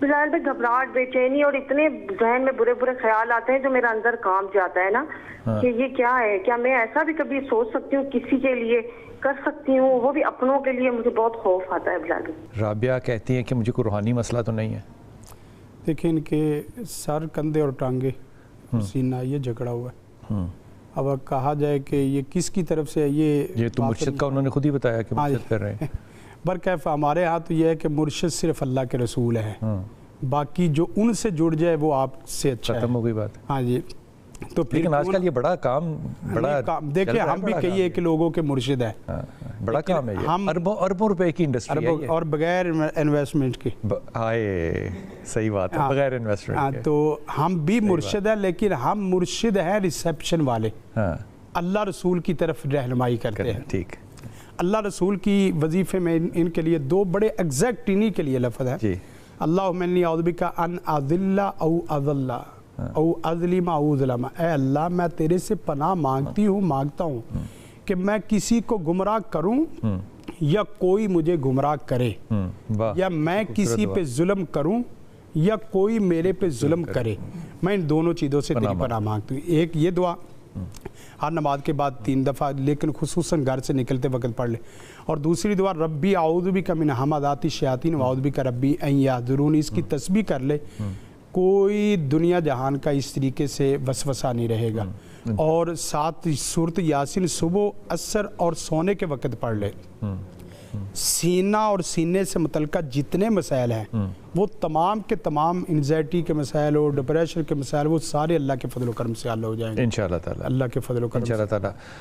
بلال بھائی گھبراہٹ بے چینی اور اتنے ذہن میں برے برے خیال آتے ہیں جو میرا اندر کام جاتا ہے نا کہ یہ کیا ہے، کیا میں ایسا بھی کبھی سوچ سکتی ہوں کسی کے لیے کر سکتی ہوں، وہ بھی اپنوں کے لیے؟ مجھے بہت خوف آتا ہے بلال بھائی۔ رابعہ کہتی ہیں کہ مجھے کوئی روحانی مسئلہ تو نہیں ہے؟ دیکھیں ان کے سر، کندھے اور ٹانگے، سینہ یہ جھگڑا ہوا ہے۔ اب کہا جائے کہ یہ کس کی طرف سے یہ تو مرشد کا انہوں نے خود ہی بتایا کہ مرشد کر رہے ہیں۔ برکیف ہمارے ہاں تو یہ ہے کہ مرشد صرف اللہ کے رسول ہے، باقی جو ان سے جڑ جائے وہ آپ سے اچھا ہے۔ ختم ہو گئی بات۔ ہاں جی، تو لیکن آج کل یہ بڑا کام دیکھیں ہم بھی کہیے کہ لوگوں کے مرشد ہیں، بڑا کام ہے یہ، اربوں روپے کی انڈسٹری ہے اور بغیر انویسٹمنٹ کے۔ آئے صحیح بات ہے، بغیر انویسٹمنٹ کے۔ تو ہم بھی مرشد ہیں، لیکن ہم مرشد ہیں ریسیپشن والے، اللہ رسول کی طرف رہنمائی کرتے ہیں۔ ٹھیک، اللہ رسول کی وظیفے میں ان کے لیے دو بڑے ایگزیکٹ انہی کے لیے لفظ ہے، اللہم انی اعوذ بک ان اضل او اضل او اظلم او اظلم۔ اے اللہ میں تیرے سے پناہ مانگتا ہوں کہ میں کسی کو گمراہ کروں یا کوئی مجھے گمراہ کرے، یا میں کسی پہ ظلم کروں یا کوئی میرے پہ ظلم کرے، میں ان دونوں چیزوں سے تیری پناہ مانگتا ہوں۔ ایک یہ دعا ہر نماز کے بعد 3 دفعہ، لیکن خصوصاً گھر سے نکلتے وقت پڑھ لے، اور دوسری دعا ربی اعوذ بک من ہمزات الشیاطین واعوذ بک ربی ان یحضرون، اس کی تسبیح کر لے، کوئی دنیا جہان کا اس طریقے سے وسوسہ نہیں رہے گا۔ اور ساتھ سورۃ یاسین صبح، عصر اور سونے کے وقت پڑھ لے۔ سینہ اور سینے سے متعلقہ جتنے مسائل ہیں وہ تمام کے تمام انزائٹی کے مسائل اور ڈپریشن کے مسائل وہ سارے اللہ کے فضل و کرم سے حل ہو جائیں گے انشاءاللہ تعالی، اللہ کے فضل و کرم سے۔